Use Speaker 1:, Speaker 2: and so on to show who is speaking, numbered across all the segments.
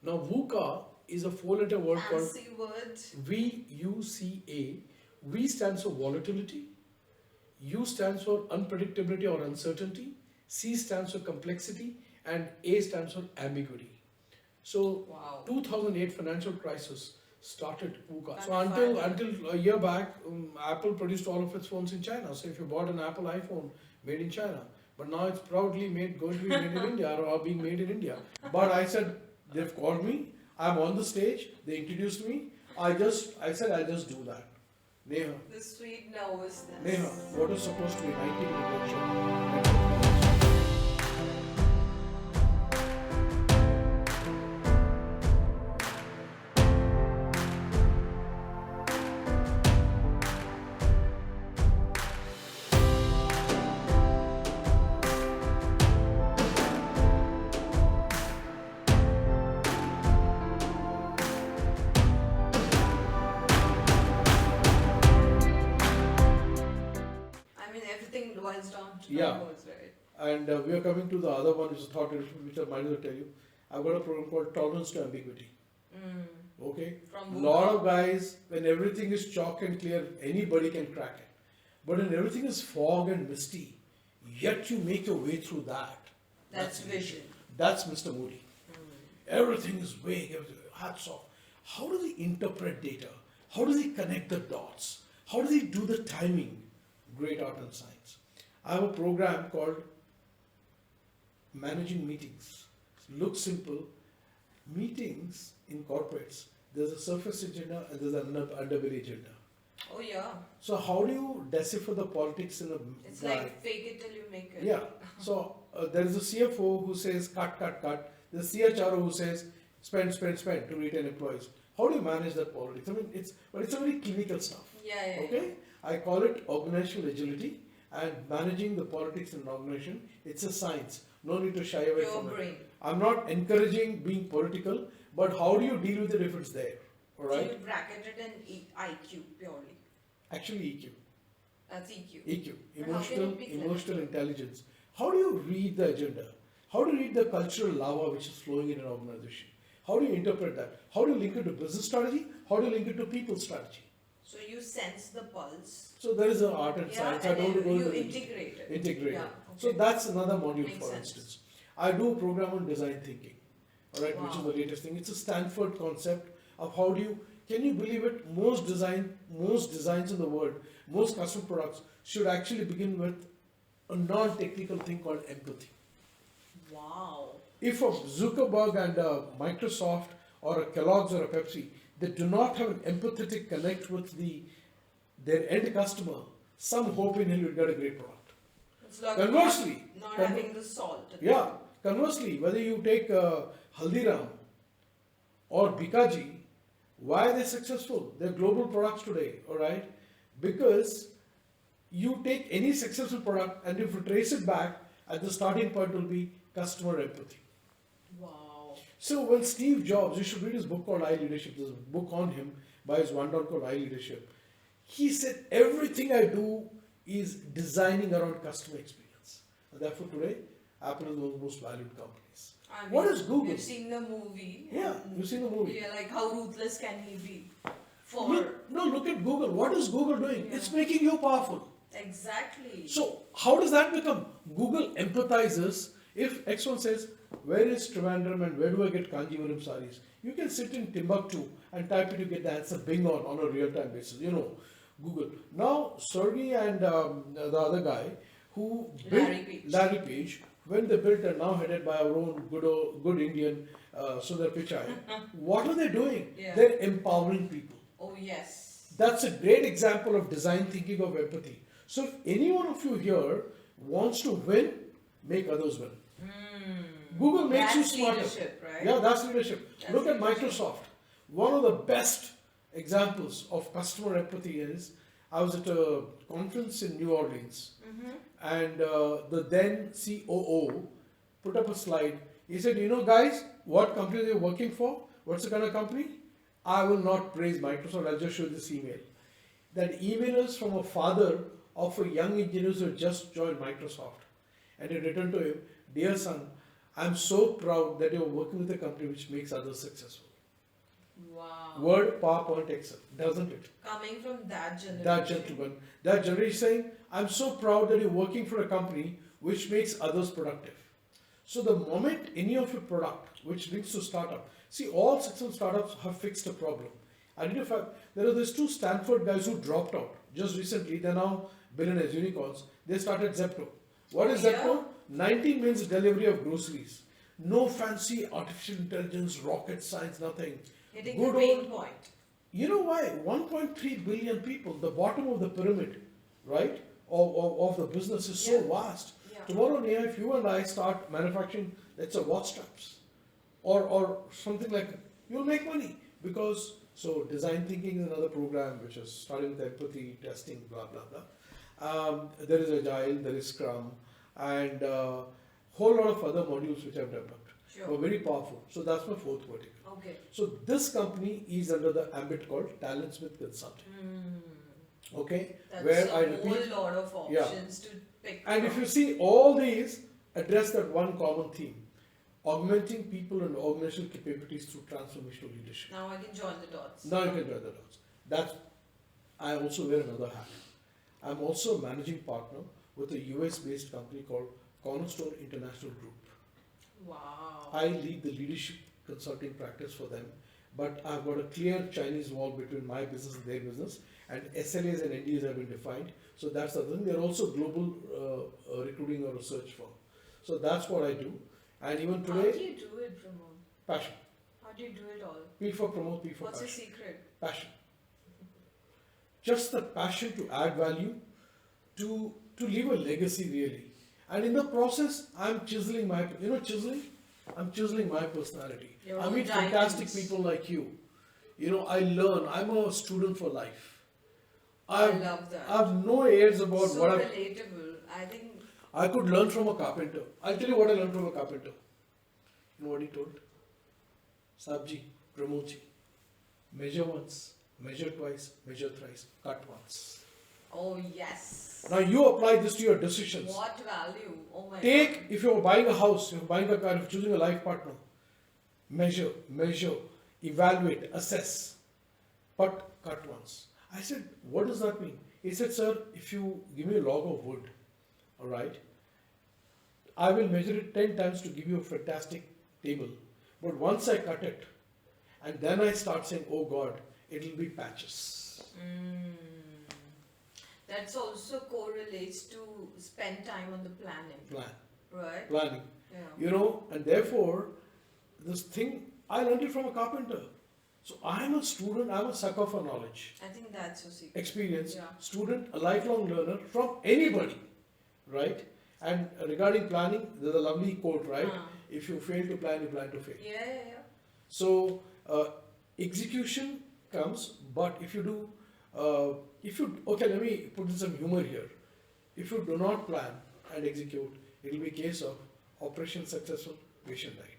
Speaker 1: Now, VUCA is a four-letter word called
Speaker 2: Fancy words.
Speaker 1: VUCA. V stands for volatility, U stands for unpredictability or uncertainty, C stands for complexity, and A stands for ambiguity. So,
Speaker 2: Wow.
Speaker 1: 2008 financial crisis started VUCA. So
Speaker 2: And
Speaker 1: until a year back, Apple produced all of its phones in China. So if you bought an Apple iPhone made in China, but now it's proudly going to be made in India or being made in India. But I said they've called me. I'm on the stage. They introduced me. I said I'll just do that. Nehha,
Speaker 2: The sweet nervousness.
Speaker 1: Nehha, what is supposed to be 90-minute workshop?
Speaker 2: I mean, everything boils down to
Speaker 1: Yeah.
Speaker 2: numbers, right?
Speaker 1: And we are coming to the other one, which is thought leadership, which I might as well tell you. I've got a program called Tolerance to Ambiguity.
Speaker 2: Mm.
Speaker 1: Okay?
Speaker 2: From
Speaker 1: A lot of guys, when everything is chalk and clear, anybody can crack it. But when everything is fog and misty, yet you make your way through that.
Speaker 2: That's vision.
Speaker 1: That's Mr. Moody.
Speaker 2: Mm.
Speaker 1: Everything is vague, hats off. How do they interpret data? How do they connect the dots? How do they do the timing? Great art and science. I have a program called Managing Meetings. Looks simple. Meetings in corporates, there's a surface agenda and there's an underbelly agenda.
Speaker 2: Oh yeah.
Speaker 1: So how do you decipher the politics in a
Speaker 2: It's
Speaker 1: guy?
Speaker 2: like fake it till you make it.
Speaker 1: Yeah. So there is a CFO who says cut, cut, cut. There's a CHRO who says spend, spend, spend to retain employees. How do you manage that politics? I mean, it's a very clinical stuff.
Speaker 2: Yeah.
Speaker 1: Okay? I call it organizational agility and managing the politics in an organization. It's a science. No need to shy away
Speaker 2: Your
Speaker 1: from
Speaker 2: brain.
Speaker 1: it. I'm not encouraging being political, but how do you deal with it if it's there? All
Speaker 2: So
Speaker 1: right?
Speaker 2: you bracket it in IQ purely.
Speaker 1: Actually, EQ.
Speaker 2: That's EQ.
Speaker 1: EQ,
Speaker 2: But how can it be
Speaker 1: emotional intelligence. How do you read the agenda? How do you read the cultural lava which is flowing in an organization? How do you interpret that? How do you link it to business strategy? How do you link it to people strategy?
Speaker 2: So you sense the pulse.
Speaker 1: So there is an art and
Speaker 2: Yeah,
Speaker 1: science.
Speaker 2: and
Speaker 1: I don't
Speaker 2: then
Speaker 1: go
Speaker 2: you
Speaker 1: into
Speaker 2: integrate it.
Speaker 1: integrate
Speaker 2: Yeah,
Speaker 1: it.
Speaker 2: okay.
Speaker 1: So that's another module,
Speaker 2: Makes
Speaker 1: for
Speaker 2: sense.
Speaker 1: instance. I do a program on design thinking, all right, which is
Speaker 2: Wow.
Speaker 1: the latest thing. It's a Stanford concept of how do you, can you believe it? Most designs in the world, most custom products should actually begin with a non-technical thing called empathy.
Speaker 2: Wow.
Speaker 1: If a Zuckerberg and a Microsoft or a Kellogg's or a Pepsi, they do not have an empathetic connect with their end customer, some hope in hell you'll get a great product.
Speaker 2: It's like
Speaker 1: Conversely,
Speaker 2: not having the salt.
Speaker 1: yeah, conversely, whether you take Haldiram or Bikaji, why are they successful? They're global products today, all right? Because you take any successful product and if you trace it back, at the starting point will be customer empathy.
Speaker 2: Wow.
Speaker 1: So when Steve Jobs, you should read his book called I Leadership, there's a book on him by his one called I Leadership. He said, everything I do is designing around customer experience. And therefore today, Apple is one of the most valued companies.
Speaker 2: I mean,
Speaker 1: What is Google?
Speaker 2: We've seen the movie.
Speaker 1: Yeah, you've seen the movie.
Speaker 2: Yeah, like how ruthless can he be? For
Speaker 1: Look at Google. What is Google doing?
Speaker 2: Yeah.
Speaker 1: It's making you powerful.
Speaker 2: exactly.
Speaker 1: So how does that become? Google empathizes. If X1 says, where is Trivandrum and where do I get Kanjivaram saris? You can sit in Timbuktu and type it, you get the answer bing on a real-time basis. You know, Google. Now, Sergey and the other guy who built Larry Page, when they built and now headed by our own good Indian Sundar Pichai, what are they doing?
Speaker 2: Yeah.
Speaker 1: They're empowering people.
Speaker 2: Oh yes.
Speaker 1: That's a great example of design thinking of empathy. So if any one of you here wants to win, make others win. Google makes
Speaker 2: That's
Speaker 1: you smarter.
Speaker 2: leadership, right?
Speaker 1: Yeah, that's leadership.
Speaker 2: That's
Speaker 1: Look at
Speaker 2: leadership.
Speaker 1: Microsoft. One of the best examples of customer empathy is, I was at a conference in New Orleans and the then COO put up a slide. He said, you know guys, what company they're working for? What's the kind of company? I will not praise Microsoft, I'll just show you this email. That email is from a father of a young engineer who had just joined Microsoft. And he written to him, dear son, I'm so proud that you're working with a company which makes others successful.
Speaker 2: Wow.
Speaker 1: Word, PowerPoint, Excel, doesn't it?
Speaker 2: Coming from that generation.
Speaker 1: That gentleman, that generation saying, I'm so proud that you're working for a company which makes others productive. So the moment any of your product which links to startup, see all successful startups have fixed a problem. Identify, there are these two Stanford guys who dropped out just recently, they're now billionaires, unicorns. They started Zepto. What is
Speaker 2: Yeah.
Speaker 1: Zepto? 19 minutes delivery of groceries. No fancy artificial intelligence, rocket science, nothing.
Speaker 2: Hitting
Speaker 1: Good
Speaker 2: the pain
Speaker 1: old-
Speaker 2: point.
Speaker 1: You know why? 1.3 billion people, the bottom of the pyramid, right, of the business is so
Speaker 2: Yeah.
Speaker 1: vast.
Speaker 2: Yeah.
Speaker 1: Tomorrow, Nehha, if you and I start manufacturing, let's say, watch straps or something like that, you'll make money because, so design thinking is another program which is starting with empathy, testing, blah, blah, blah. There is Agile, there is Scrum, and whole lot of other modules which I've developed.
Speaker 2: Sure.
Speaker 1: Were very powerful. So that's my fourth vertical.
Speaker 2: Okay.
Speaker 1: So this company is under the ambit called Talentsmith Consulting. Okay,
Speaker 2: That's
Speaker 1: where
Speaker 2: a
Speaker 1: I repeat,
Speaker 2: whole lot of options to pick
Speaker 1: and
Speaker 2: from.
Speaker 1: if you see all these address that one common theme: augmenting people and organizational capabilities through transformational leadership.
Speaker 2: Now I can join the dots.
Speaker 1: Now you can join the dots. That's I also wear another hat. I'm also a managing partner with a US-based company called Cornerstone International Group.
Speaker 2: Wow.
Speaker 1: I lead the leadership consulting practice for them, but I've got a clear Chinese wall between my business and their business, and SLAs and NDAs have been defined. So that's the thing. They're also global recruiting or research firm. So that's what I do. And even
Speaker 2: How
Speaker 1: today,
Speaker 2: do you do it, Pramod?
Speaker 1: passion.
Speaker 2: How do you do it all?
Speaker 1: P for promote, P for
Speaker 2: What's your
Speaker 1: passion.
Speaker 2: secret?
Speaker 1: Passion. Just the passion to add value, to leave a legacy really. And in the process, I'm chiseling my, chiseling? I'm chiseling my personality.
Speaker 2: Your
Speaker 1: I
Speaker 2: own
Speaker 1: meet fantastic
Speaker 2: diamonds.
Speaker 1: people like you. I learn. I'm a student for life.
Speaker 2: I love that.
Speaker 1: I have no airs about
Speaker 2: So
Speaker 1: what I
Speaker 2: relatable. I think
Speaker 1: I could learn from a carpenter. I'll tell you what I learned from a carpenter. You know what he told? Sabji, Pramodji, measure once, measure twice, measure thrice, cut once.
Speaker 2: oh yes.
Speaker 1: Now you apply this to your decisions.
Speaker 2: What value? Oh my
Speaker 1: Take,
Speaker 2: god.
Speaker 1: if you're buying a house, you're buying a car, you're choosing a life partner, measure, evaluate, assess, but cut once. I said, what does that mean? He said, sir, if you give me a log of wood, all right, I will measure it 10 times to give you a fantastic table. But once I cut it, and then I start saying, oh God, it'll be patches.
Speaker 2: That's also correlates to spend time on the planning, right?
Speaker 1: Planning.
Speaker 2: Yeah.
Speaker 1: And therefore, this thing, I learned it from a carpenter. So I'm a student, I'm a sucker for knowledge,
Speaker 2: I think that's your secret.
Speaker 1: experience,
Speaker 2: Yeah.
Speaker 1: student, a lifelong learner from anybody, right? And regarding planning, there's a lovely quote, right? If you fail to plan, you plan to fail.
Speaker 2: Yeah.
Speaker 1: So execution comes, but if you do, okay, let me put in some humor here. If you do not plan and execute, it will be a case of operation successful, patient died.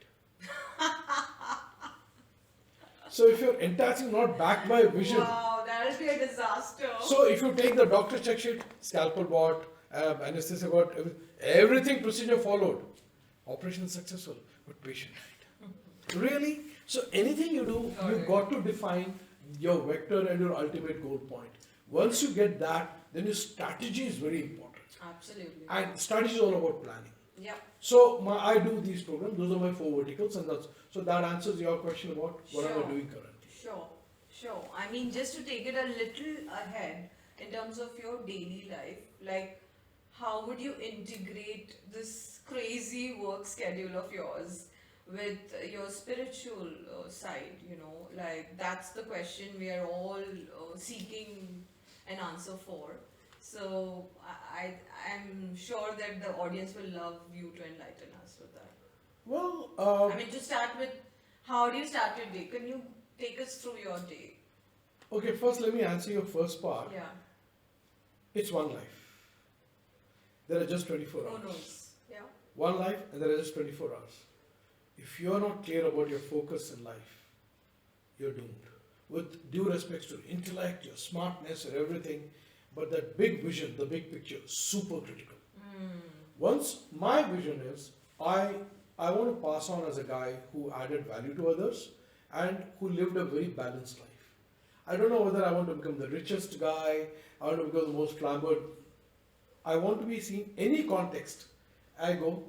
Speaker 1: So if your entire thing not backed by vision,
Speaker 2: Wow, that'll be a disaster.
Speaker 1: so if you take the doctor check sheet, scalpel bought, anesthesia got, everything procedure followed, operation successful, but patient died. Really? So anything you do, you've got to define your vector and your ultimate goal point. Once you get that, then your strategy is very important.
Speaker 2: Absolutely.
Speaker 1: And strategy is all about planning.
Speaker 2: Yeah.
Speaker 1: So I do these programs, those are my 4 verticals, and so that answers your question about what am I
Speaker 2: Sure.
Speaker 1: doing currently.
Speaker 2: Sure. I mean, just to take it a little ahead in terms of your daily life, like how would you integrate this crazy work schedule of yours with your spiritual side? Like that's the question we are all seeking an answer for. So I'm sure that the audience will love you to enlighten us with that.
Speaker 1: Well,
Speaker 2: I mean, to start with, how do you start your day? Can you take us through your day?
Speaker 1: okay, first let me answer your first part.
Speaker 2: Yeah.
Speaker 1: It's one life. There are just 24
Speaker 2: Who
Speaker 1: hours.
Speaker 2: knows? Yeah.
Speaker 1: One life and there are just 24 hours. If you're not clear about your focus in life, you're doomed. With due respect to your intellect, your smartness, and everything, but that big vision, the big picture, super critical. Once my vision is, I I want to pass on as a guy who added value to others and who lived a very balanced life. I don't know whether I want to become the richest guy, I want to become the most flamboyant. I want to be seen any context I go.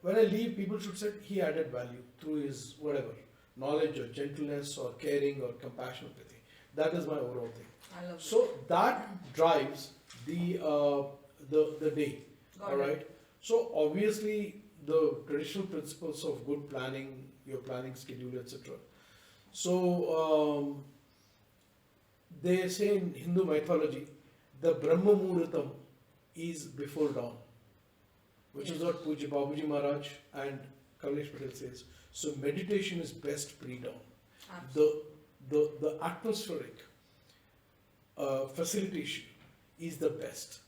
Speaker 1: When I leave, people should say he added value through his whatever knowledge or gentleness or caring or compassion or pity. That is my overall thing.
Speaker 2: I love
Speaker 1: So that drives the day.
Speaker 2: Got
Speaker 1: All
Speaker 2: it.
Speaker 1: right. So obviously the traditional principles of good planning, your planning schedule, etc. So they say in Hindu mythology, the Brahma Muhurtam is before dawn, which is
Speaker 2: Yes.
Speaker 1: what Puja Babuji Maharaj and Kamlesh Patel says. So meditation is best pre-dawn.
Speaker 2: Absolutely.
Speaker 1: The atmospheric facilitation is the best.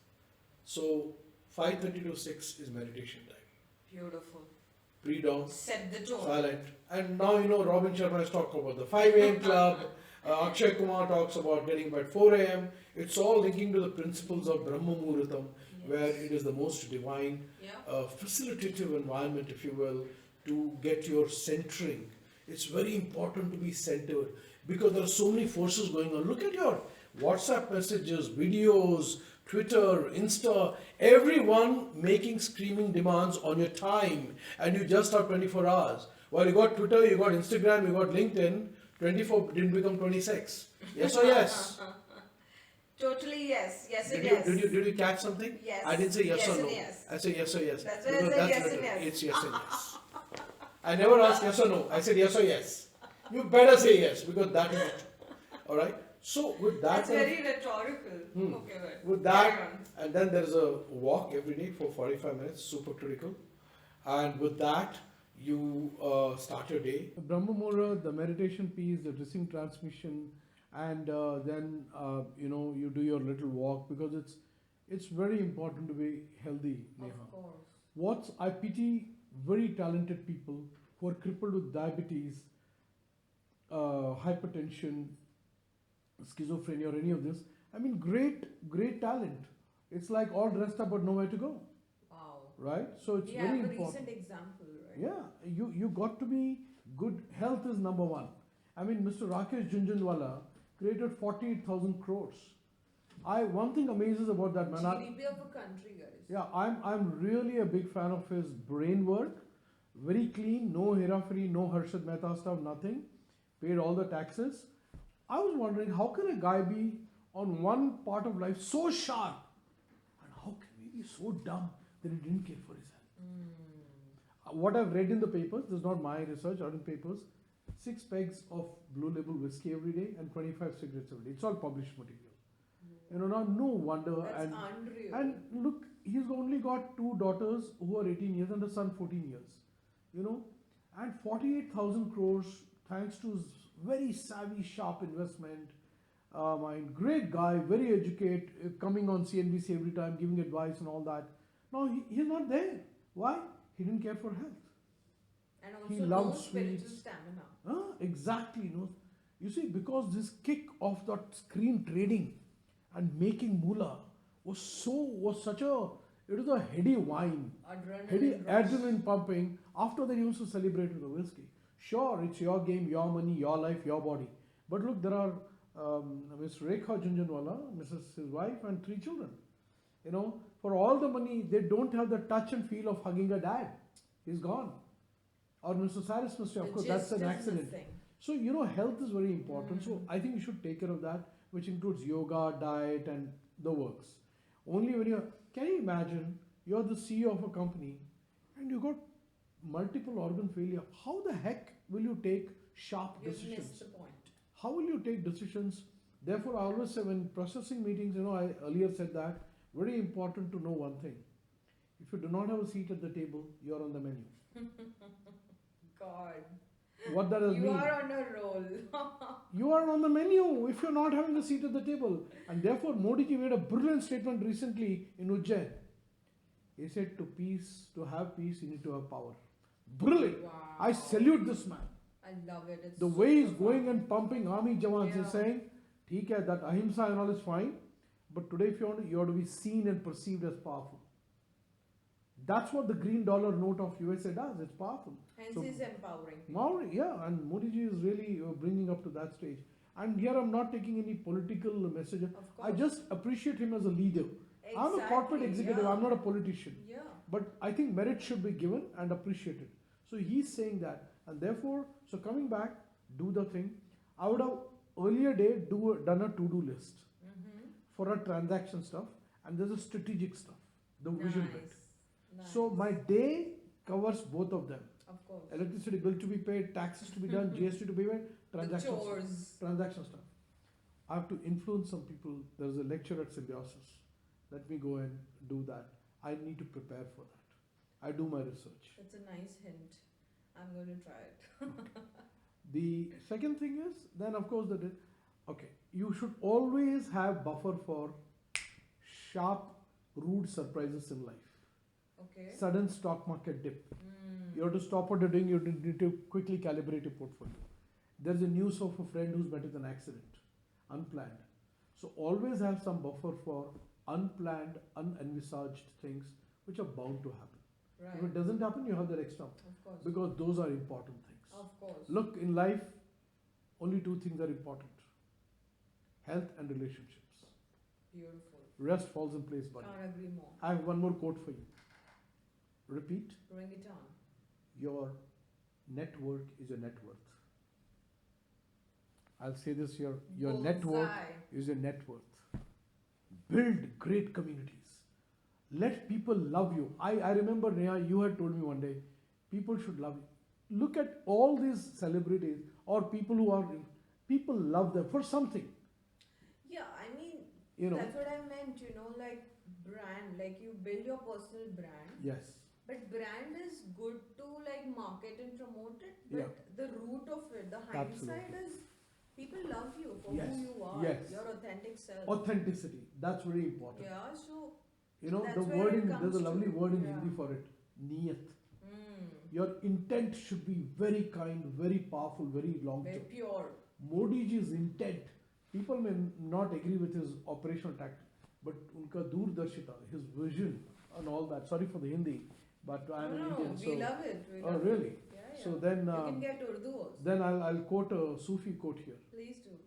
Speaker 1: So 5:30 to 6 is meditation time.
Speaker 2: Beautiful.
Speaker 1: Pre-dawn,
Speaker 2: Set the tone.
Speaker 1: silent. And now you know Robin Sharma has talked about the 5 a.m. club. Akshay Kumar talks about getting up at 4 a.m. It's all linking to the principles of Brahma Muhurtam, where it is the most divine,
Speaker 2: Yeah.
Speaker 1: facilitative environment, if you will, to get your centering. It's very important to be centered because there are so many forces going on. Look at your WhatsApp messages, videos, Twitter, Insta, everyone making screaming demands on your time, and you just have 24 hours. While you got Twitter, you got Instagram, you got LinkedIn, 24 didn't become 26. Yes or yes?
Speaker 2: Totally yes. Yes and
Speaker 1: Did
Speaker 2: yes.
Speaker 1: you catch something?
Speaker 2: Yes.
Speaker 1: I didn't say yes,
Speaker 2: Yes
Speaker 1: or
Speaker 2: and
Speaker 1: no.
Speaker 2: yes.
Speaker 1: I said yes or yes.
Speaker 2: That's why I
Speaker 1: Because
Speaker 2: said
Speaker 1: that's
Speaker 2: yes and
Speaker 1: written.
Speaker 2: yes.
Speaker 1: It's yes and yes. I never asked yes or no. I said yes or yes. You better say yes because that is it. All right. So with that,
Speaker 2: That's very rhetorical.
Speaker 1: Hmm.
Speaker 2: Okay, well.
Speaker 1: with
Speaker 2: Carry
Speaker 1: that,
Speaker 2: on.
Speaker 1: and then there is a walk every day for 45 minutes, super critical. And with that, you start your day. Brahma Muhurta, the meditation piece, the dressing transmission, and then you do your little walk because it's very important to be healthy, Neha.
Speaker 2: Of course.
Speaker 1: What's I pity very talented people who are crippled with diabetes, hypertension, schizophrenia, or any of this. I mean, great talent. It's like all dressed up but nowhere to go,
Speaker 2: Wow.
Speaker 1: right? So it's
Speaker 2: We
Speaker 1: very
Speaker 2: have a
Speaker 1: important.
Speaker 2: recent example, right?
Speaker 1: Yeah, you got to be good. Health is number one. I mean, Mr. Rakesh Jhunjhunwala created 48,000 crores. One thing amazes about that man.
Speaker 2: GDP of a country, guys.
Speaker 1: Yeah, I'm really a big fan of his brain work. Very clean, no hera-pheri, no Harshad Mehta stuff, nothing. Paid all the taxes. I was wondering, how can a guy be on one part of life so sharp, and how can he be so dumb that he didn't care for his health? What I've read in the papers, this is not my research, or in papers, 6 pegs of Blue Label whiskey every day and 25 cigarettes every day. It's all published material. Now no wonder.
Speaker 2: That's unreal.
Speaker 1: And look, he's only got 2 daughters who are 18 years and a son 14 years. And 48,000 crores thanks to his very savvy, sharp investment. Great guy, very educated, coming on CNBC every time, giving advice and all that. Now he's not there. Why? He didn't care for health.
Speaker 2: And
Speaker 1: he
Speaker 2: also
Speaker 1: loved
Speaker 2: no spiritual
Speaker 1: sweets.
Speaker 2: stamina.
Speaker 1: Exactly. No. You see, because this kick of that screen trading and making moolah was such a, it was a heady wine, heady
Speaker 2: Adrenaline rush.
Speaker 1: adrenaline pumping. After that, he used to celebrate with the whiskey. Sure, it's your game, your money, your life, your body. But look, there are Miss Rekha Jhunjhunwala, his wife, and 3 children. For all the money, they don't have the touch and feel of hugging a dad. He's gone. Or Mr. Cyrus Mr. Of
Speaker 2: The
Speaker 1: course, that's
Speaker 2: gist
Speaker 1: an
Speaker 2: is
Speaker 1: accident.
Speaker 2: missing.
Speaker 1: So, health is very important. So, I think you should take care of that, which includes yoga, diet, and the works. Only when can you imagine, you're the CEO of a company and you got multiple organ failure. How the heck will you take sharp
Speaker 2: You've
Speaker 1: decisions?
Speaker 2: missed the point.
Speaker 1: How will you take decisions? Therefore, I always say when processing meetings, I earlier said that, very important to know one thing. If you do not have a seat at the table, you're on the menu.
Speaker 2: God.
Speaker 1: What that does
Speaker 2: You
Speaker 1: mean?
Speaker 2: are on a roll.
Speaker 1: You are on the menu if you're not having a seat at the table. And therefore, Modi ji made a brilliant statement recently in Ujjain. He said, to have peace, you need to have power. Brilliant.
Speaker 2: Wow.
Speaker 1: I salute this man.
Speaker 2: I love it. It's
Speaker 1: The
Speaker 2: so
Speaker 1: way he's
Speaker 2: profound.
Speaker 1: going and pumping army jawans and
Speaker 2: Yeah.
Speaker 1: saying, "Theek hai, that ahimsa and all is fine. But today, if you have to be seen and perceived as powerful. That's what the green dollar note of USA does. It's powerful.
Speaker 2: Hence,
Speaker 1: So
Speaker 2: he's empowering people.
Speaker 1: now, yeah, and Modi ji is really bringing up to that stage. And here I'm not taking any political message.
Speaker 2: Of
Speaker 1: I
Speaker 2: course.
Speaker 1: just appreciate him as a leader. I'm a corporate
Speaker 2: Exactly,
Speaker 1: executive.
Speaker 2: yeah.
Speaker 1: I'm not a politician.
Speaker 2: Yeah.
Speaker 1: But I think merit should be given and appreciated. So he's saying that, and therefore, so coming back, do the thing. I would have earlier day done a to-do list
Speaker 2: Mm-hmm.
Speaker 1: for a transaction stuff, and there's a strategic stuff, the vision bit.
Speaker 2: Nice.
Speaker 1: So my day covers both of them.
Speaker 2: Of course.
Speaker 1: Electricity bill to be paid, taxes to be done, GST to be paid,
Speaker 2: The
Speaker 1: transaction
Speaker 2: chores.
Speaker 1: stuff. Transaction stuff. I have to influence some people. There's a lecture at Symbiosis. Let me go and do that. I need to prepare for that. I do my research.
Speaker 2: That's a nice hint. I'm going to try it.
Speaker 1: The second thing is, then of course, okay, you should always have buffer for sharp, rude surprises in life.
Speaker 2: Okay.
Speaker 1: Sudden stock market dip.
Speaker 2: Mm.
Speaker 1: You have to stop what you're doing, you need to quickly calibrate your portfolio. There's a news of a friend who's met with an accident, unplanned. So always have some buffer for unplanned, unenvisaged things which are bound to happen.
Speaker 2: Right.
Speaker 1: If it doesn't happen, you have that extra.
Speaker 2: Of course.
Speaker 1: Because those are important things.
Speaker 2: Of course.
Speaker 1: Look, in life, only two things are important. Health and relationships.
Speaker 2: Beautiful.
Speaker 1: Rest falls in place, buddy.
Speaker 2: Can't agree more.
Speaker 1: I have one more quote for you. Repeat.
Speaker 2: Bring it on.
Speaker 1: Your network is your net worth. I'll say this here. Your network
Speaker 2: Bullseye.
Speaker 1: is your net worth. Build great communities. Let people love you. I remember, Nehha, you had told me one day, people should love you. Look at all these celebrities or people who are, people love them for something.
Speaker 2: Yeah, I mean,
Speaker 1: You know.
Speaker 2: that's what I meant, like brand, like you build your personal brand.
Speaker 1: Yes.
Speaker 2: But brand is good to like market and promote it, but
Speaker 1: Yeah.
Speaker 2: the root of it, the hindsight
Speaker 1: Absolutely.
Speaker 2: is people love you for
Speaker 1: Yes,
Speaker 2: who you are,
Speaker 1: yes.
Speaker 2: your authentic self.
Speaker 1: Authenticity. That's very important.
Speaker 2: Yeah, so
Speaker 1: You know,
Speaker 2: that's
Speaker 1: the
Speaker 2: where it
Speaker 1: word in,
Speaker 2: comes
Speaker 1: there's a lovely
Speaker 2: to.
Speaker 1: word in
Speaker 2: Yeah.
Speaker 1: Hindi for it. Niyat.
Speaker 2: mm,
Speaker 1: Your intent should be very kind, very powerful, very long
Speaker 2: very
Speaker 1: term.
Speaker 2: pure.
Speaker 1: Modi ji's intent, people may not agree with his operational tactic, but unka doordarshita, his vision and all that. Sorry for the Hindi, but I'm an
Speaker 2: No,
Speaker 1: Indian,
Speaker 2: we
Speaker 1: so.
Speaker 2: love it. We
Speaker 1: Oh,
Speaker 2: love
Speaker 1: really?
Speaker 2: It. Yeah,
Speaker 1: So
Speaker 2: yeah.
Speaker 1: then,
Speaker 2: you can get Urdu also.
Speaker 1: then I'll quote a Sufi quote here,
Speaker 2: Please do.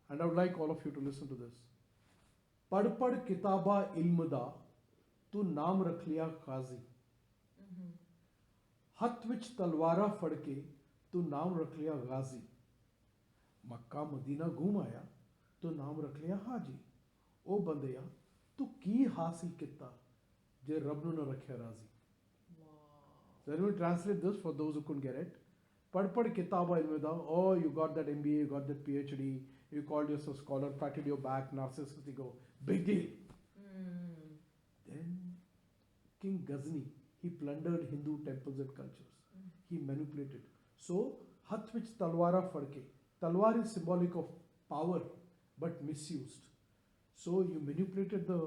Speaker 1: and I would like all of you to listen to this. पढ़ पढ़ किताबा इल्म दा तू नाम रख लिया काजी
Speaker 2: Mm-hmm.
Speaker 1: हथ विच तलवारा फड़ के तू नाम रख लिया गाजी मक्का मदीना घूम आया तू नाम रख लिया हाजी ओ बंदिया तू की हासिल किता जे रब नु न रखिया राजी.
Speaker 2: Wow.
Speaker 1: So let me translate this for those who couldn't get it. पढ़ पढ़ किताबा इल्म दा, oh you got that MBA, you got that PhD, you called yourself scholar, patted your back, narcissistic, go big deal.
Speaker 2: Mm.
Speaker 1: Then King Ghazni, he plundered Hindu temples and cultures. He manipulated. So, hath which talwara fadke. Talwar is symbolic of power, but misused. So, you manipulated the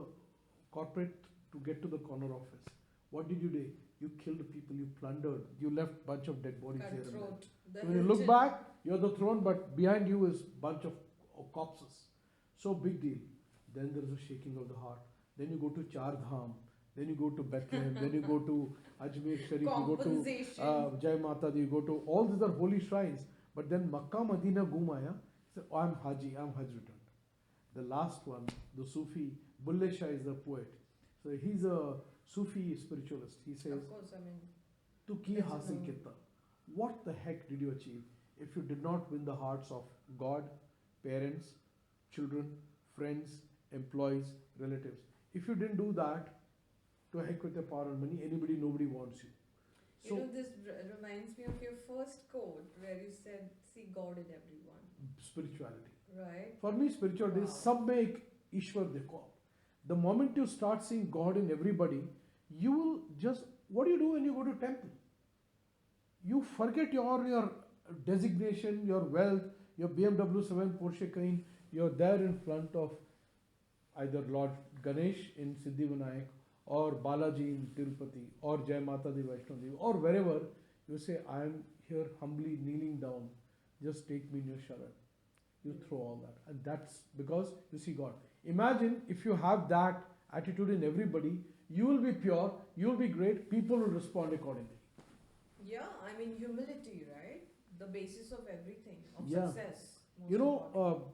Speaker 1: corporate to get to the corner office. What did you do? You killed people, you plundered, you left bunch of dead bodies here and there.
Speaker 2: Cutthroat. The
Speaker 1: So when you look
Speaker 2: Hilton.
Speaker 1: back, you're the throne, but behind you is bunch of corpses. So big deal. Then there is a shaking of the heart. Then you go to Char Dham. Then you go to Bethlehem. Then you go to Ajmer Sharif. You go to
Speaker 2: Compensation.
Speaker 1: Jai Mata Di. You go to all these are holy shrines. But then Makkah Madina Gumaya. Say, oh, I'm Haji. I'm Hajj returned. The last one, the Sufi, Bulle Shah is the poet. So he's a Sufi spiritualist. He says,
Speaker 2: Of course, I mean,
Speaker 1: Tu ki
Speaker 2: That's
Speaker 1: hasil
Speaker 2: known.
Speaker 1: kitta? What the heck did you achieve if you did not win the hearts of God, parents, children, friends, employees, relatives? If you didn't do that, to heck with your power and money, anybody, nobody wants you. So,
Speaker 2: this reminds me of your first quote where you said, see God in everyone.
Speaker 1: spirituality.
Speaker 2: Right?
Speaker 1: For me, spirituality is
Speaker 2: Wow.
Speaker 1: sab mein ek Ishwar dekho. The moment you start seeing God in everybody, you will just, what do you do when you go to temple? You forget your designation, your wealth, your BMW 7 Porsche Cayenne, you're there in front of either Lord Ganesh in Siddhivinayak or Balaji in Tirupati or Jai Mata Di Vaishno Devi or wherever, you say, I am here humbly kneeling down, just take me in your sharan. You throw all that. And that's because you see God. Imagine if you have that attitude in everybody, you will be pure, you'll be great, people will respond accordingly.
Speaker 2: Yeah, I mean humility, right? The basis of everything, of
Speaker 1: Yeah.
Speaker 2: success. Most
Speaker 1: You know,
Speaker 2: important.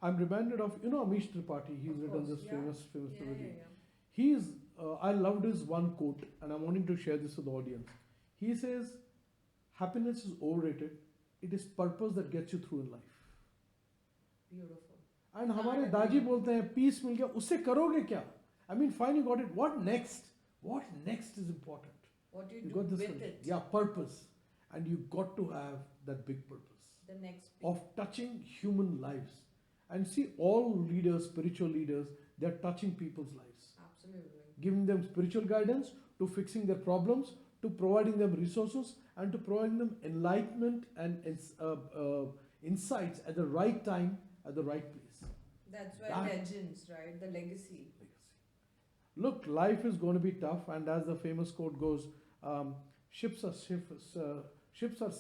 Speaker 1: I'm reminded of, Amish Tripathi, he's
Speaker 2: Of
Speaker 1: written
Speaker 2: course,
Speaker 1: this
Speaker 2: yeah.
Speaker 1: famous
Speaker 2: Yeah,
Speaker 1: trilogy.
Speaker 2: yeah, yeah.
Speaker 1: He's, I loved his one quote, and I'm wanting to share this with the audience. He says, happiness is overrated, it is purpose that gets you through in life.
Speaker 2: Beautiful.
Speaker 1: And
Speaker 2: हाँ,
Speaker 1: हमारे
Speaker 2: I
Speaker 1: Daji
Speaker 2: agree.
Speaker 1: बोलते हैं piece मिल गया उससे करोगे क्या I mean fine you got it what next is important
Speaker 2: What you
Speaker 1: you
Speaker 2: do
Speaker 1: got this
Speaker 2: with
Speaker 1: one.
Speaker 2: it.
Speaker 1: Yeah, purpose, and you got to have that big purpose
Speaker 2: The next
Speaker 1: of touching human lives. And see, all leaders, spiritual leaders, they're touching people's lives,
Speaker 2: Absolutely.
Speaker 1: giving them spiritual guidance, to fixing their problems, to providing them resources, and to providing them enlightenment and insights at the right time, at the right place.
Speaker 2: That's why
Speaker 1: That-
Speaker 2: legends, right? The legacy.
Speaker 1: Look, life is going to be tough, and as the famous quote goes, ships are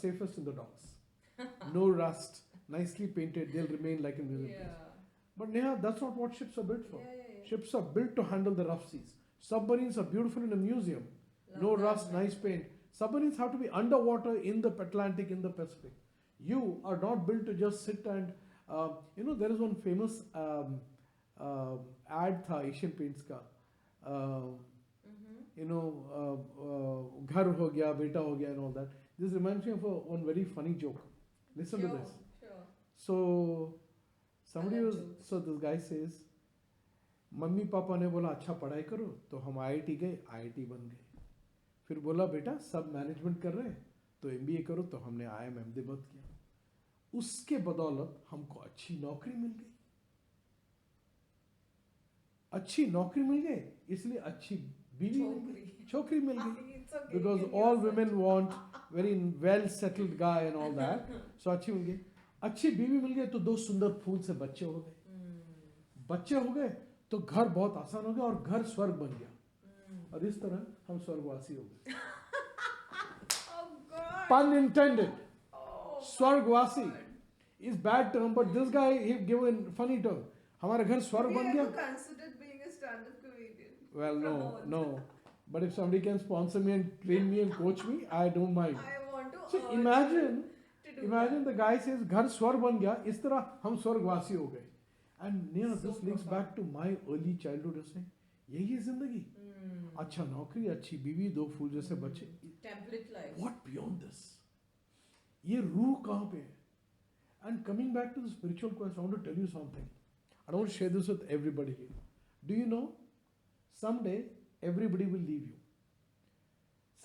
Speaker 1: safest in the docks. No rust, nicely painted, they'll remain like in museum.
Speaker 2: Yeah.
Speaker 1: But Neha, that's not what ships are built for.
Speaker 2: Yeah.
Speaker 1: Ships are built to handle the rough seas. Submarines are beautiful in a museum.
Speaker 2: Love
Speaker 1: No
Speaker 2: that,
Speaker 1: rust,
Speaker 2: man.
Speaker 1: nice paint. Submarines have to be underwater in the Atlantic, in the Pacific. You are not built to just sit and, there is one famous ad tha Asian Paints ka. Ghar ho gaya, beta ho gaya and all that. This reminds me of one very funny joke. Listen to this.
Speaker 2: Sure.
Speaker 1: So, somebody
Speaker 2: I like
Speaker 1: was,
Speaker 2: jokes.
Speaker 1: so this guy says, mummy papa ने बोला अच्छा पढ़ाई करो तो हम IIT गए IIT बन गए फिर बोला बेटा सब मैनेजमेंट कर रहे हैं तो एमबीए करो तो हमने आईएमएम दिबत किया उसके बदौलत हमको अच्छी नौकरी मिल गई अच्छी नौकरी मिल गई इसलिए अच्छी बीवी मिल गई छोकरी मिल गई
Speaker 2: It's okay.
Speaker 1: because
Speaker 2: give me
Speaker 1: all
Speaker 2: a
Speaker 1: women
Speaker 2: second.
Speaker 1: want very well settled guy and all that so अच्छी मिल गई अच्छी बीवी मिल गई तो दो सुंदर फूल से बच्चे हो गए बच्चे हो गए तो घर बहुत आसान हो गया और घर स्वर्ग बन गया और इस तरह हम स्वर्गवासी हो गए
Speaker 2: Oh God.
Speaker 1: pun intended
Speaker 2: Oh,
Speaker 1: स्वर्गवासी
Speaker 2: God.
Speaker 1: is bad term but this guy he given funny term हमारा घर स्वर्ग
Speaker 2: Have
Speaker 1: बन
Speaker 2: you
Speaker 1: गया
Speaker 2: ever considered being a stand-up comedian?
Speaker 1: well
Speaker 2: Pramod.
Speaker 1: no but if somebody can sponsor me and train me and coach me I don't mind
Speaker 2: I want to
Speaker 1: so
Speaker 2: urge
Speaker 1: imagine
Speaker 2: you to do
Speaker 1: imagine
Speaker 2: that.
Speaker 1: the guy says घर स्वर्ग बन गया इस तरह हम स्वर्गवासी हो गए and
Speaker 2: So
Speaker 1: this links
Speaker 2: profound.
Speaker 1: back to my early childhood ऐसे यही है जिंदगी अच्छा नौकरी अच्छी बीवी दो फूल जैसे बच्चे
Speaker 2: Template life.
Speaker 1: what beyond this ये रूह कहाँ पे है and coming back to the spiritual quest I want to tell you something I don't want to share this with everybody here do you know someday everybody will leave you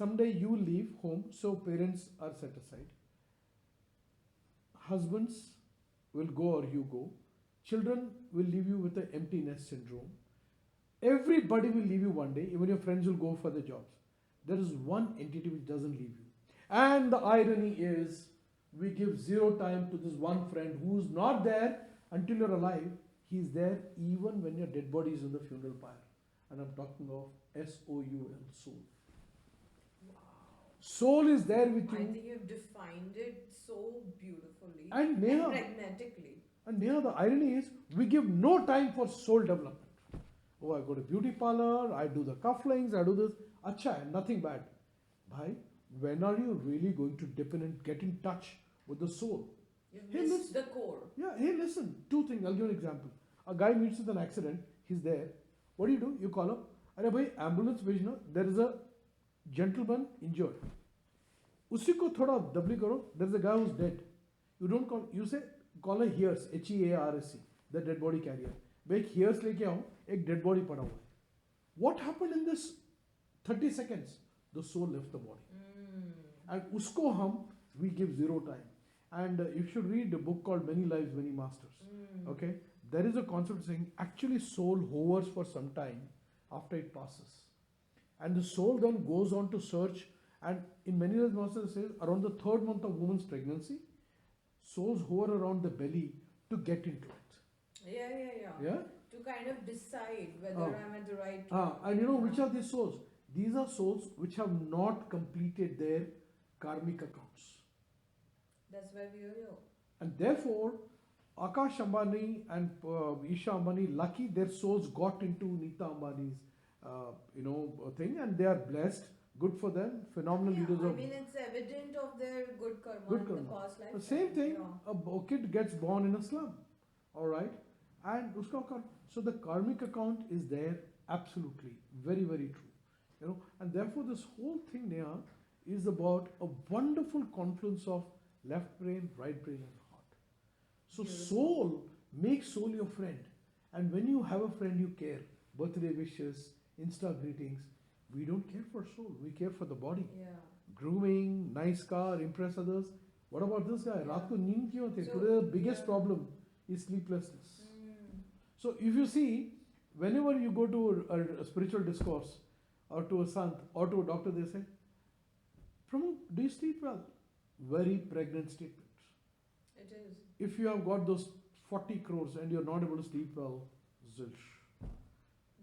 Speaker 1: someday you will leave home so parents are set aside husbands will go or you go children will leave you with the empty nest syndrome everybody will leave you one day even your friends will go for their jobs there is one entity which doesn't leave you and the irony is we give zero time to this one friend who is not there until you're alive he is there even when your dead body is in the funeral pyre and I'm talking of SOUL soul soul is there with
Speaker 2: I
Speaker 1: you
Speaker 2: think you've defined it so beautifully
Speaker 1: and Neha,
Speaker 2: pragmatically.
Speaker 1: and Neha, the irony is we give no time for soul development. Oh, I go to beauty parlor, I do the cufflinks, I do this. Acha, nothing bad. Bhai, when are you really going to dip in and get in touch with the soul?
Speaker 2: You've
Speaker 1: Hey,
Speaker 2: missed
Speaker 1: listen.
Speaker 2: the core.
Speaker 1: Yeah, hey, listen, two things. I'll give you an example. A guy meets with an accident, he's there. What do? You call up. Arey bhai, ambulance bhejna. There is a gentleman injured. उसी को थोड़ा डबली करो. There is a guy who's dead. You don't call. You say call a hearse. HEARSE. The dead body carrier. भाई एक hearse लेके आओ. एक dead body पड़ा हुआ है. What happened in this 30 seconds? The soul left the body. And उसको हम we give zero time. And you should read a book called Many Lives, Many Masters. Okay, there is a concept saying actually soul hovers for some time after it passes, and the soul then goes on to search. And in Many Lives, Masters it says around the 3rd month of woman's pregnancy, souls hover around the belly to get into it. Yeah.
Speaker 2: To kind of decide whether I'm at the right
Speaker 1: And you know which are these souls? These are souls which have not completed their karmic accounts.
Speaker 2: That's why we are here.
Speaker 1: And therefore, Akash Ambani and Isha Ambani, lucky their souls got into Nita Ambani's thing, and they are blessed. Good for them. Phenomenal
Speaker 2: Yeah,
Speaker 1: leaders
Speaker 2: I
Speaker 1: of
Speaker 2: mean, it's evident of their good karma
Speaker 1: good
Speaker 2: in the
Speaker 1: karma.
Speaker 2: past life.
Speaker 1: The same thing.
Speaker 2: Yeah.
Speaker 1: A kid gets born in a slum, all right, and uska so the karmic account is there. Absolutely, very very true. And therefore this whole thing, Neha, is about a wonderful confluence of left brain, right brain, and heart. So
Speaker 2: Beautiful.
Speaker 1: soul, make soul your friend. And when you have a friend, you care. Birthday wishes, Insta greetings. We don't care for soul, we care for the body.
Speaker 2: Yeah.
Speaker 1: Grooming, nice car, impress others. What about this guy?
Speaker 2: Yeah.
Speaker 1: रात को नींद क्यों आती है?
Speaker 2: So,
Speaker 1: Today the biggest
Speaker 2: yeah.
Speaker 1: problem is sleeplessness.
Speaker 2: Mm.
Speaker 1: So if you see, whenever you go to a spiritual discourse or to a sant or to a doctor, they say, Pramod, do you sleep well? Very pregnant statement.
Speaker 2: It is.
Speaker 1: If you have got those 40 crores and you're not able to sleep well, zilch.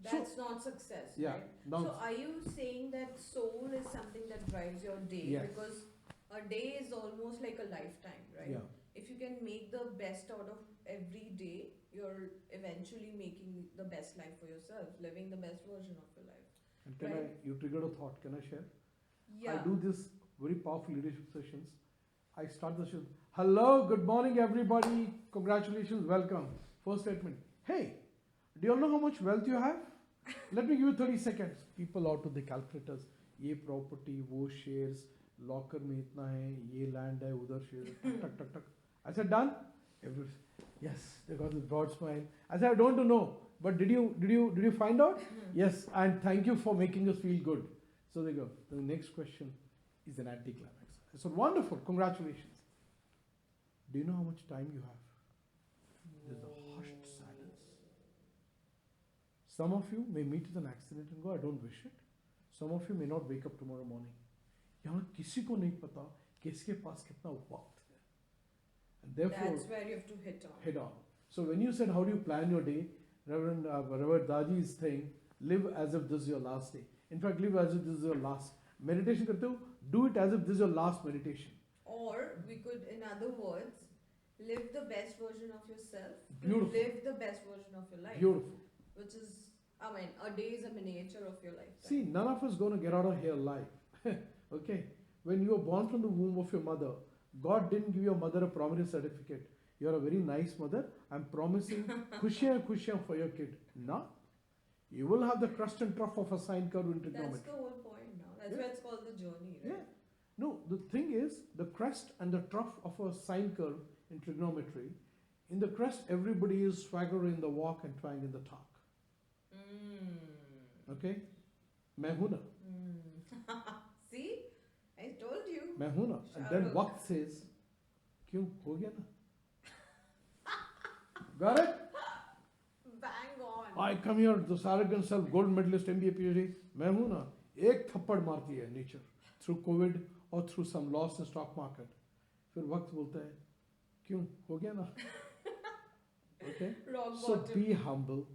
Speaker 2: That's not success.
Speaker 1: Yeah.
Speaker 2: Right?
Speaker 1: Now,
Speaker 2: So are you saying that soul is something that drives your day?
Speaker 1: Yes.
Speaker 2: Because a day is almost like a lifetime, right?
Speaker 1: yeah.
Speaker 2: If you can make the best out of every day, you're eventually making the best life for yourself, living the best version of your life.
Speaker 1: And can
Speaker 2: Right.
Speaker 1: you triggered a thought, can I share?
Speaker 2: Yeah.
Speaker 1: I do this very powerful leadership sessions. I start the session. Hello, good morning, everybody. Congratulations, welcome. First statement. Hey, do you all know how much wealth you have? Let me give you 30 seconds. People out to the calculators. ये property, वो shares, locker में इतना है, ये land है, उधर shares. Tuck, tuck, tuck. I said done. Everybody, yes, they got this broad smile. I said I don't know, but did you find out? Yes, and thank you for making us feel good. So they go. The next question is an anticlimax. I said, wonderful, congratulations. Do you know how much time you have? There's a hushed silence. Some of you may meet with an accident and go, I don't wish it. Some of you may not wake up tomorrow morning. यहाँ किसी को नहीं पता कि इसके पास कितना वक्त है. And therefore,
Speaker 2: That's where you have to hit on.
Speaker 1: head on. So when you said how do you plan your day, Reverend Daji's thing, live as if this is your last day. In fact, live as if this is your last. Meditation करते हो, do it as if this is your last meditation.
Speaker 2: Or we could, in other words, live the best version of yourself.
Speaker 1: Beautiful.
Speaker 2: Live the best version of your life.
Speaker 1: Beautiful.
Speaker 2: Which is, I mean, a day is a miniature of your life.
Speaker 1: See, none of us going to get out of here alive. Okay? When you were born from the womb of your mother, God didn't give your mother a promise certificate. You're a very nice mother. I'm promising khushiyan for your kid. No. You will have the crust and trough of a sine curve in
Speaker 2: That's
Speaker 1: trigonometry.
Speaker 2: the whole point now. That's
Speaker 1: Yeah.
Speaker 2: why it's called the journey, right?
Speaker 1: Yeah. No, the thing is, the crest and the trough of a sine curve in trigonometry, in the crest, everybody is swaggering in the walk and trying in the talk. Okay? मैं हूं ना.
Speaker 2: See? I told you.
Speaker 1: मैं हूं ना. And then वक्त says, क्यों हो गया ना? Got it?
Speaker 2: Bang on.
Speaker 1: I come here, the Sargon self, gold medalist, MBA, PhD. मैं हूं ना. एक थप्पड़ मारती है nature through COVID or through some loss in stock market. फिर वक्त बोलता है, क्यों हो गया ना? Okay?
Speaker 2: Rock
Speaker 1: So
Speaker 2: bottom.
Speaker 1: be humble,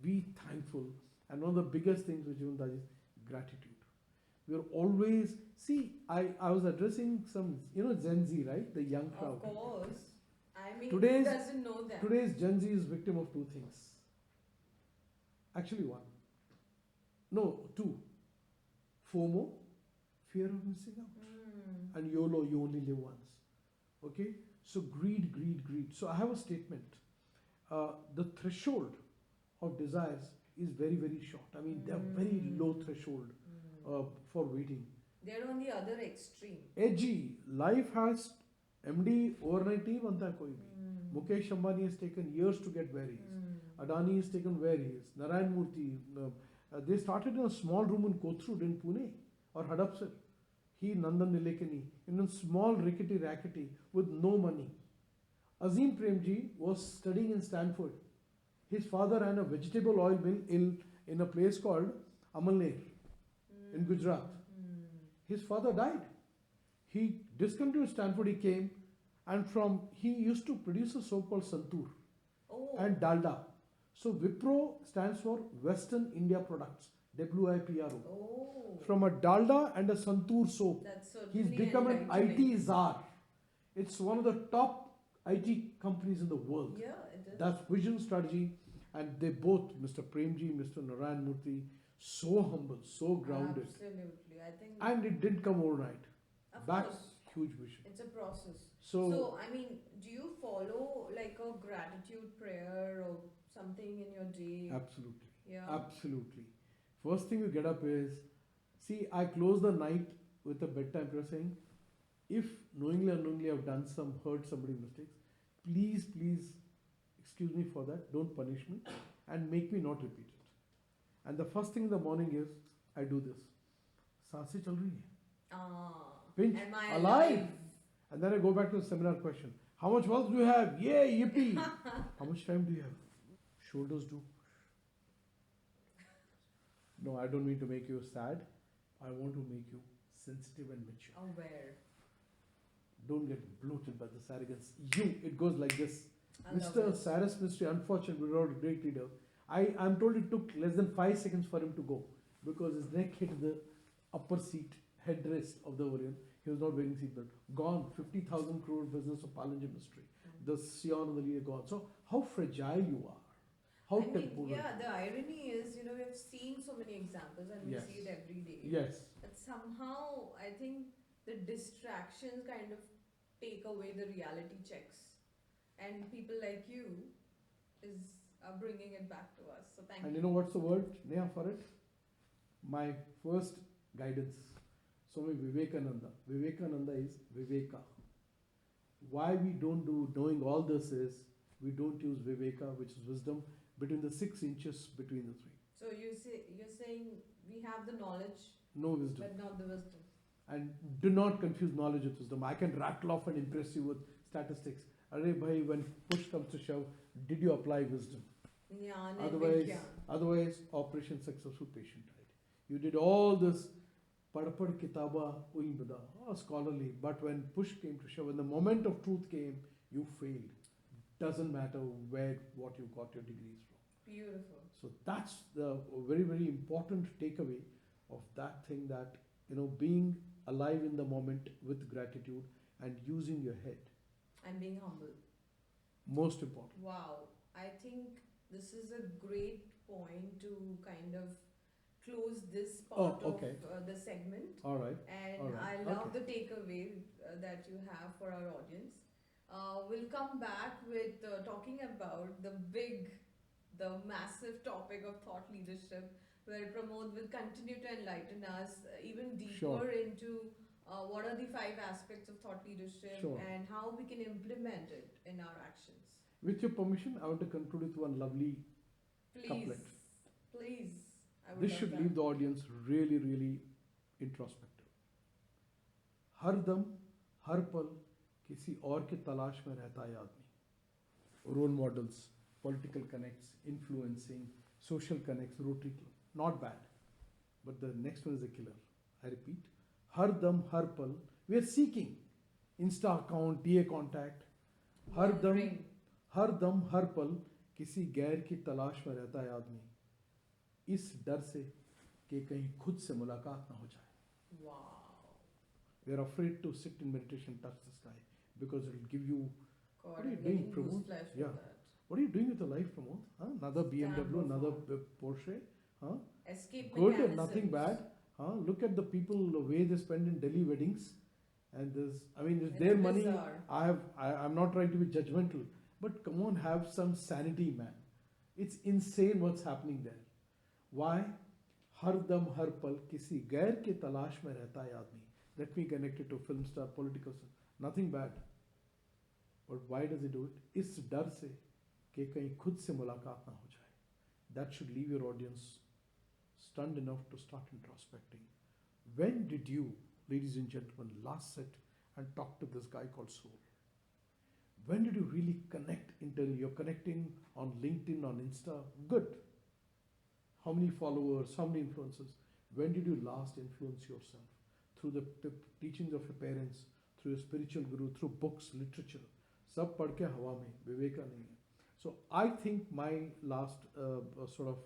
Speaker 1: be thankful, and one of the biggest things which even that is gratitude. We are always I was addressing some Gen Z, right? The young crowd.
Speaker 2: Of course. I mean,
Speaker 1: Today's-
Speaker 2: who doesn't know that?
Speaker 1: Today's Gen Z is victim of two things. Actually one. No, two. FOMO, fear of missing out. And YOLO, you only live once. Okay? So greed, greed, greed. So I have a statement. The threshold of desires is very, very short. I mean, they are very low threshold for waiting.
Speaker 2: They're on the other extreme.
Speaker 1: Edgy. Life has MD overnight नहीं बनता है कोई भी. Mukesh Ambani has taken years to get where he is. Adani has taken where he is. Narayan Murthy. They started in a small room in Kothurud in Pune or Hadapsar. He, Nandan Nilekani, in a small rickety rackety with no money. Azim Premji was studying in Stanford. His father ran a vegetable oil mill in a place called Amalner in Gujarat. His father died. He discontinued Stanford, he came, and he used to produce a soap called Santur
Speaker 2: Oh.
Speaker 1: and Dalda. So Wipro stands for Western India Products, WIPRO.
Speaker 2: Oh.
Speaker 1: From a Dalda and a Santur soap,
Speaker 2: That's certainly
Speaker 1: he's become an
Speaker 2: enlightening.
Speaker 1: IT czar. It's one of the top IT companies in the world.
Speaker 2: Yeah, it is.
Speaker 1: That's vision, strategy, and they both, Mr. Premji, Mr. Narayan Murthy. So humble, so grounded.
Speaker 2: Absolutely. I think,
Speaker 1: And it didn't come overnight.
Speaker 2: of
Speaker 1: That
Speaker 2: course,
Speaker 1: huge vision.
Speaker 2: it's a process.
Speaker 1: So,
Speaker 2: So, I mean, do you follow like a gratitude prayer or something in your day?
Speaker 1: absolutely.
Speaker 2: Yeah.
Speaker 1: Absolutely. First thing you get up is, see, I close the night with a bedtime prayer saying, if knowingly or unknowingly I've done some, hurt somebody's mistakes, please excuse me for that, don't punish me, and make me not repeat it. And the first thing in the morning is, I do this. सांसें चल रही हैं.
Speaker 2: Ah,
Speaker 1: Pinch,
Speaker 2: am I
Speaker 1: alive. And then I go back to the seminar question. How much wealth do you have? Yay, yippee. How much time do you have? Shoulders do. No, I don't mean to make you sad. I want to make you sensitive and mature.
Speaker 2: Aware.
Speaker 1: Don't get bloated by this arrogance. It goes like this.
Speaker 2: I love
Speaker 1: Mr.
Speaker 2: it.
Speaker 1: Cyrus Mystery, unfortunately, without a great leader, I'm told it took less than 5 seconds for him to go because his neck hit the upper seat headrest of the Orient. He was not wearing seatbelt. Gone. 50,000 crore business of Palanjin Mystery. The Sion and the leader gone. So, how fragile you are. How
Speaker 2: I mean,
Speaker 1: temporal.
Speaker 2: yeah, the irony is, you know, we've seen so many examples and we
Speaker 1: Yes.
Speaker 2: see it every day.
Speaker 1: Yes.
Speaker 2: But somehow, I think the distractions kind of take away the reality checks. And people like you are bringing it back to us. So thank
Speaker 1: And
Speaker 2: you.
Speaker 1: you know what's the word, Neha, for it? My first guidance. Swami Vivekananda. Vivekananda is Viveka. Why we don't do knowing all this is we don't use Viveka, which is wisdom, between the 6 inches between the three.
Speaker 2: So you're saying we have the knowledge,
Speaker 1: No wisdom.
Speaker 2: but not the wisdom.
Speaker 1: And do not confuse knowledge with wisdom. I can rattle off and impress you with statistics. Arey bhai, when push comes to shove, did you apply wisdom?
Speaker 2: Jnana and
Speaker 1: Otherwise,
Speaker 2: Vigyan.
Speaker 1: otherwise, operation successful, patient died. You did all this pad kitaba uin bada, scholarly, but when push came to shove, when the moment of truth came, you failed. Doesn't matter what you got your degrees from.
Speaker 2: Beautiful.
Speaker 1: So that's the very important takeaway of that thing, that being alive in the moment with gratitude and using your head.
Speaker 2: And being humble.
Speaker 1: Most important.
Speaker 2: Wow. I think this is a great point to kind of close this part
Speaker 1: okay.
Speaker 2: of the segment.
Speaker 1: All right.
Speaker 2: And
Speaker 1: All right.
Speaker 2: I love the takeaway that you have for our audience. We'll come back with talking about the massive topic of thought leadership, where Pramod will continue to enlighten us even deeper
Speaker 1: Sure.
Speaker 2: into what are the 5 aspects of thought leadership
Speaker 1: Sure.
Speaker 2: and how we can implement it in our actions.
Speaker 1: With your permission, I want to conclude with one lovely
Speaker 2: Please,
Speaker 1: couplet.
Speaker 2: please. I would
Speaker 1: This
Speaker 2: love
Speaker 1: should
Speaker 2: that.
Speaker 1: leave the audience really introspective. हर दम हर पल किसी और की तलाश में रहता है आदमी. Role models, political connects, influencing, social connects, Rotary Club. Not bad. But the next one is a killer. I repeat. हर दम हर पल. We are seeking Insta account, TA contact. हर दम
Speaker 2: Ring.
Speaker 1: हर पल किसी गैर की तलाश में रहता है आदमी, इस डर से कि कहीं खुद से मुलाकात ना हो जाए.
Speaker 2: Wow.
Speaker 1: We are afraid to sit in meditation, touch the sky, because it will give you.
Speaker 2: God,
Speaker 1: What are you
Speaker 2: I'm
Speaker 1: doing,
Speaker 2: getting
Speaker 1: Pramod?
Speaker 2: goosebumps
Speaker 1: Yeah.
Speaker 2: with that.
Speaker 1: What are you doing with your life, Pramod? Huh? Another BMW,
Speaker 2: Damn
Speaker 1: another
Speaker 2: profound.
Speaker 1: Porsche? Huh?
Speaker 2: Escape
Speaker 1: Good,
Speaker 2: mechanisms.
Speaker 1: nothing bad. Huh? Look at the people, the way they spend in Delhi weddings. And it's
Speaker 2: It's
Speaker 1: their money.
Speaker 2: bizarre.
Speaker 1: I'm not trying to be judgmental, but come on, have some sanity, man. It's insane what's happening there. Why? हर दम हर पल किसी गैर के तलाश में रहता है आदमी. Let me connect it to film star, political star. Nothing bad. But why does he do it? इस डर से कि कहीं खुद से मुलाकात ना हो जाए. That should leave your audience stunned enough to start introspecting. When did you, ladies and gentlemen, last sit and talk to this guy called Soul? When did you really connect internally? You're connecting on LinkedIn, on Insta. Good. How many followers? How many influencers? When did you last influence yourself? Through the teachings of your parents, through your spiritual guru, through books, literature. सब पढ़ के हवा में, विवेका नहीं है. So I think my last sort of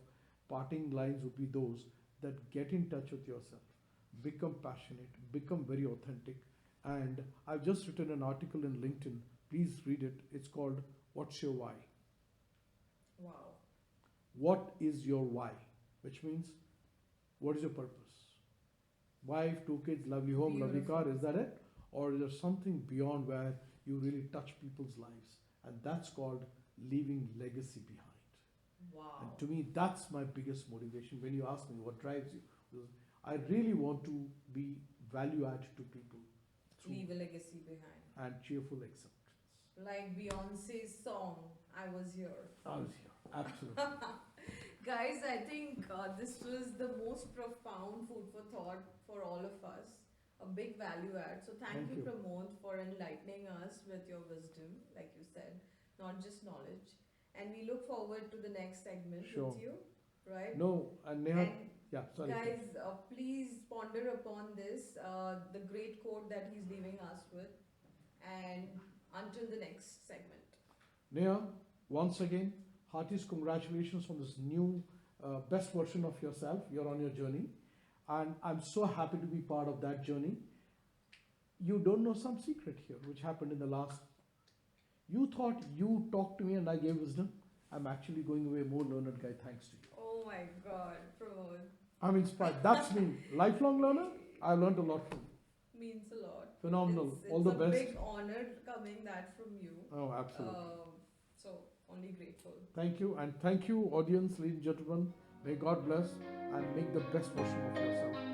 Speaker 1: parting lines would be those that get in touch with yourself, become passionate, become very authentic. And I've just written an article in LinkedIn. Please read it. It's called "What's Your Why?"
Speaker 2: Wow.
Speaker 1: What is your why? Which means What is your purpose? Wife, two kids, lovely home, lovely car, is that it? Or is there something beyond where you really touch people's lives? And that's called leaving legacy behind.
Speaker 2: Wow.
Speaker 1: And to me, that's my biggest motivation. When you ask me what drives you, because I really want to be value add to people
Speaker 2: Leave
Speaker 1: through
Speaker 2: a legacy behind.
Speaker 1: and cheerful acceptance.
Speaker 2: Like Beyonce's song, I Was Here.
Speaker 1: I was here, absolutely.
Speaker 2: Guys, I think this was the most profound food for thought for all of us. A big value add. So thank you,
Speaker 1: you.
Speaker 2: Pramod, for enlightening us with your wisdom, like you said, not just knowledge. And we look forward to the next segment
Speaker 1: Sure.
Speaker 2: with you, right?
Speaker 1: No, and Nehha,
Speaker 2: And
Speaker 1: yeah, sorry.
Speaker 2: guys, please ponder upon this, the great quote that he's leaving us with. And until the next segment.
Speaker 1: Nehha, once again, heartiest congratulations on this new best version of yourself. You're on your journey. And I'm so happy to be part of that journey. You don't know some secret here, which happened in the last. You thought you talked to me and I gave wisdom. I'm actually going away more learned guy thanks to you.
Speaker 2: Oh my God, Pramod.
Speaker 1: I'm inspired. That's me. Lifelong learner. I learned a lot from you.
Speaker 2: Means a lot.
Speaker 1: Phenomenal.
Speaker 2: It's
Speaker 1: All the
Speaker 2: a
Speaker 1: best.
Speaker 2: big honor coming that from you.
Speaker 1: Oh, absolutely.
Speaker 2: So only grateful.
Speaker 1: Thank you. And thank you, audience, ladies and gentlemen. May God bless and make the best version of yourself.